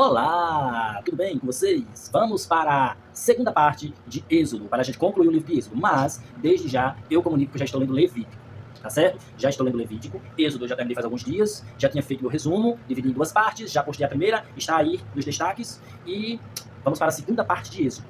Olá, tudo bem com vocês? Vamos para a segunda parte de Êxodo, para a gente concluir o livro de Êxodo. Mas, desde já, eu comunico que eu já estou lendo Levítico, tá certo? Já estou lendo Levítico. Êxodo eu já terminei faz alguns dias, já tinha feito meu resumo, dividi em duas partes, já postei a primeira, está aí nos destaques. E vamos para a segunda parte de Êxodo.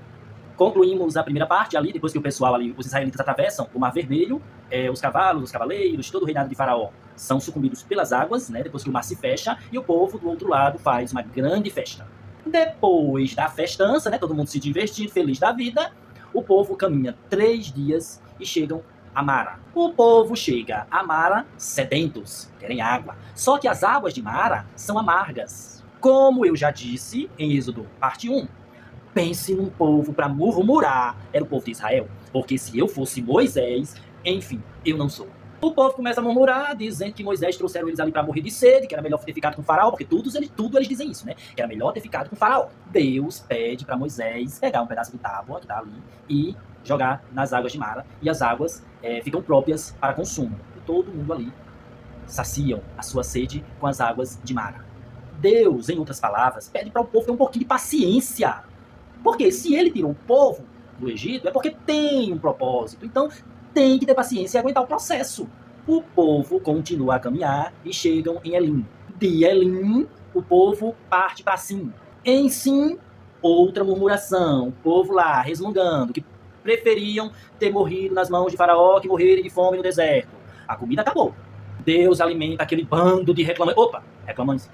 Concluímos a primeira parte ali, depois que o pessoal ali, os israelitas atravessam o Mar Vermelho, os cavalos, os cavaleiros, todo o reinado de Faraó são sucumbidos pelas águas, né, depois que o mar se fecha, e o povo do outro lado faz uma grande festa. Depois da festança, né, todo mundo se divertindo, feliz da vida, o povo caminha 3 dias e chegam a Mara. O povo chega a Mara sedentos, querem água. Só que as águas de Mara são amargas. Como eu já disse em Êxodo, parte 1, pense num povo para murmurar, era o povo de Israel, porque se eu fosse Moisés, enfim, eu não sou. O povo começa a murmurar, dizendo que Moisés trouxeram eles ali para morrer de sede, que era melhor ter ficado com o faraó, porque tudo eles dizem isso, né? Que era melhor ter ficado com o faraó. Deus pede para Moisés pegar um pedaço de tábua que está ali e jogar nas águas de Mara, e as águas ficam próprias para consumo. E todo mundo ali saciam a sua sede com as águas de Mara. Deus, em outras palavras, pede para o povo ter um pouquinho de paciência. Porque se ele tirou o povo do Egito, é porque tem um propósito. Então, tem que ter paciência e aguentar o processo. O povo continua a caminhar e chegam em Elim. De Elim, o povo parte para Sim. Em Sim, outra murmuração. O povo lá, resmungando, que preferiam ter morrido nas mãos de Faraó que morrerem de fome no deserto. A comida acabou. Deus alimenta aquele bando de reclamantes. Reclamantes.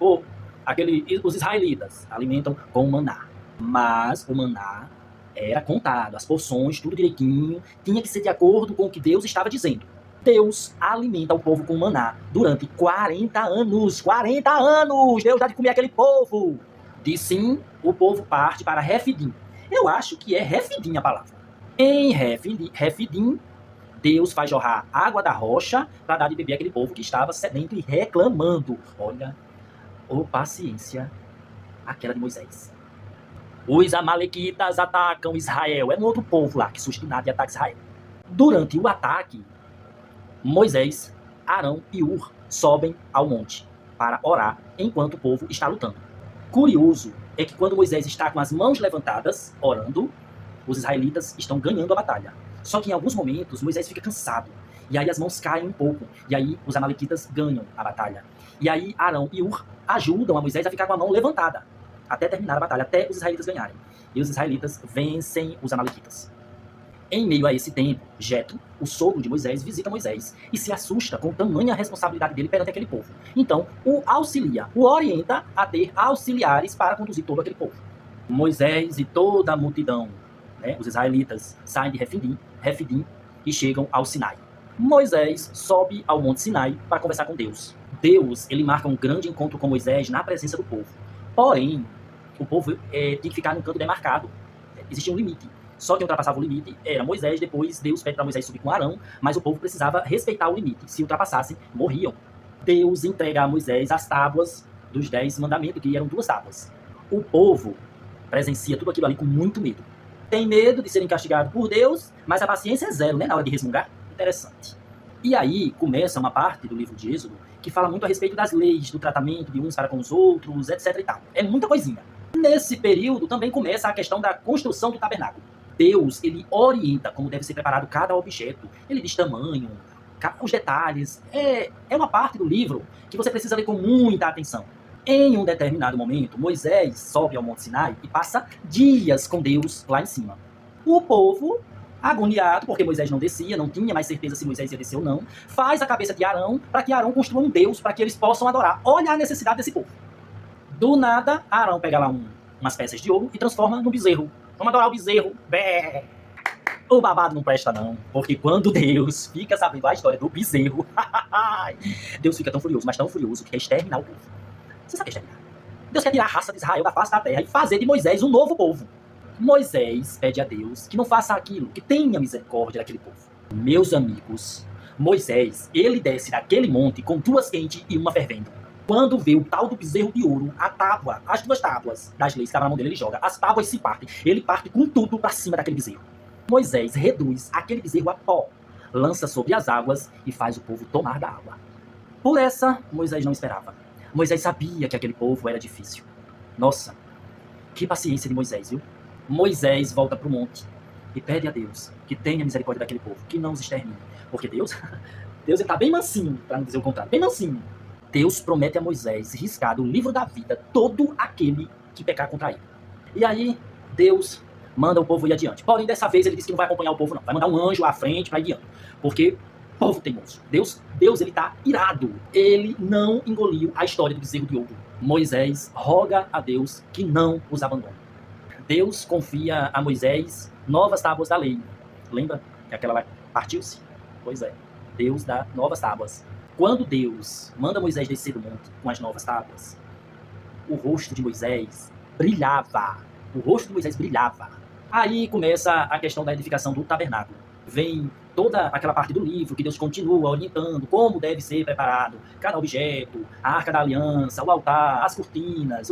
Os israelitas alimentam com maná. Mas o maná era contado, as porções, tudo direitinho, tinha que ser de acordo com o que Deus estava dizendo. Deus alimenta o povo com maná durante 40 anos. 40 anos! Deus dá de comer aquele povo. De Sim, o povo parte para Refidim. Eu acho que é Refidim a palavra. Em Refidim, Deus faz jorrar água da rocha para dar de beber aquele povo que estava sedento e reclamando. Olha, paciência, aquela de Moisés. Os amalequitas atacam Israel. É um outro povo lá que surge do nada e ataca Israel. Durante o ataque, Moisés, Arão e Ur sobem ao monte para orar enquanto o povo está lutando. Curioso é que quando Moisés está com as mãos levantadas, orando, os israelitas estão ganhando a batalha. Só que em alguns momentos Moisés fica cansado. E aí as mãos caem um pouco. E aí os amalequitas ganham a batalha. E aí Arão e Ur ajudam a Moisés a ficar com a mão levantada até terminar a batalha, até os israelitas ganharem. E os israelitas vencem os amalequitas. Em meio a esse tempo, Jetro, o sogro de Moisés, visita Moisés e se assusta com tamanha responsabilidade dele perante aquele povo. Então, o auxilia, o orienta a ter auxiliares para conduzir todo aquele povo. Moisés e toda a multidão, né, os israelitas, saem de Refidim e chegam ao Sinai. Moisés sobe ao Monte Sinai para conversar com Deus. Deus, ele marca um grande encontro com Moisés na presença do povo. Porém, o povo tinha que ficar num canto demarcado. Existia um limite. Só quem ultrapassava o limite era Moisés. Depois, Deus pede para Moisés subir com Arão, mas o povo precisava respeitar o limite. Se ultrapassassem, morriam. Deus entrega a Moisés as tábuas dos 10 mandamentos, que eram 2 tábuas. O povo presencia tudo aquilo ali com muito medo. Tem medo de serem castigados por Deus, mas a paciência é zero, né, na hora de resmungar. Interessante. E aí começa uma parte do livro de Êxodo que fala muito a respeito das leis, do tratamento de uns para com os outros, etc. e tal. É muita coisinha. Nesse período também começa a questão da construção do tabernáculo. Deus, ele orienta como deve ser preparado cada objeto. Ele diz tamanho, os detalhes. É uma parte do livro que você precisa ler com muita atenção. Em um determinado momento, Moisés sobe ao Monte Sinai e passa dias com Deus lá em cima. O povo, agoniado, porque Moisés não descia, não tinha mais certeza se Moisés ia descer ou não, faz a cabeça de Arão para que Arão construa um Deus para que eles possam adorar. Olha a necessidade desse povo. Do nada, Arão pega lá umas peças de ouro e transforma num bezerro. Vamos adorar o bezerro. Bé. O babado não presta não, porque quando Deus fica sabendo a história do bezerro, Deus fica tão furioso, mas tão furioso, que quer exterminar o povo. Você sabe exterminar? Deus quer tirar a raça de Israel da face da terra e fazer de Moisés um novo povo. Moisés pede a Deus que não faça aquilo, que tenha misericórdia daquele povo. Meus amigos, Moisés, ele desce daquele monte com 2 quentes e uma fervendo. Quando vê o tal do bezerro de ouro, a tábua, as 2 tábuas das leis que estavam na mão dele, ele joga. As tábuas se partem. Ele parte com tudo para cima daquele bezerro. Moisés reduz aquele bezerro a pó, lança sobre as águas e faz o povo tomar da água. Por essa, Moisés não esperava. Moisés sabia que aquele povo era difícil. Nossa, Que paciência de Moisés, viu? Moisés volta para o monte e pede a Deus que tenha misericórdia daquele povo, que não os extermine. Porque Deus, Deus está bem mansinho, para não dizer o contrário, bem mansinho. Deus promete a Moisés riscar do livro da vida todo aquele que pecar contra ele. E aí, Deus manda o povo ir adiante. Porém, dessa vez ele disse que não vai acompanhar o povo, não. Vai mandar um anjo à frente para ir guiando. Porque povo teimoso. Deus ele está irado. Ele não engoliu a história do bezerro de ouro. Moisés roga a Deus que não os abandone. Deus confia a Moisés novas tábuas da lei. Lembra que aquela lá partiu-se? Pois é. Deus dá novas tábuas. Quando Deus manda Moisés descer do monte com as novas tábuas, o rosto de Moisés brilhava. O rosto de Moisés brilhava. Aí começa a questão da edificação do tabernáculo. Vem toda aquela parte do livro que Deus continua orientando como deve ser preparado cada objeto, a arca da aliança, o altar, as cortinas,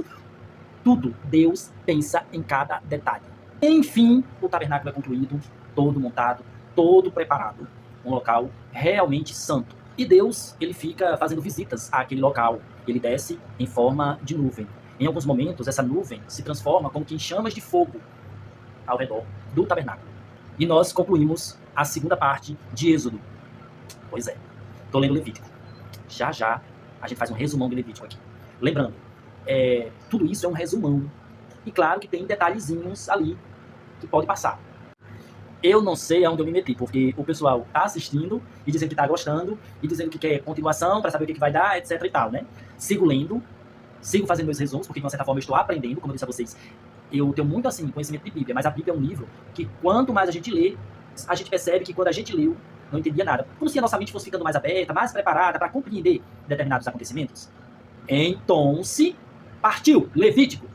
tudo. Deus pensa em cada detalhe. Enfim, o tabernáculo é concluído, todo montado, todo preparado. Um local realmente santo. E Deus, ele fica fazendo visitas àquele local. Ele desce em forma de nuvem. Em alguns momentos, essa nuvem se transforma como que em chamas de fogo ao redor do tabernáculo. E nós concluímos a segunda parte de Êxodo. Pois é, estou lendo Levítico. Já já a gente faz um resumão de Levítico aqui. Lembrando, tudo isso é um resumão. E claro que tem detalhezinhos ali que pode passar. Eu não sei aonde eu me meti, porque o pessoal está assistindo e dizendo que está gostando, e dizendo que quer continuação para saber o que vai dar, etc e tal, né? Sigo lendo, sigo fazendo meus resumos, porque de uma certa forma eu estou aprendendo, como eu disse a vocês. Eu tenho muito, assim, conhecimento de Bíblia, mas a Bíblia é um livro que quanto mais a gente lê, a gente percebe que quando a gente leu, não entendia nada. Como se a nossa mente fosse ficando mais aberta, mais preparada para compreender determinados acontecimentos. Então, se partiu, Levítico.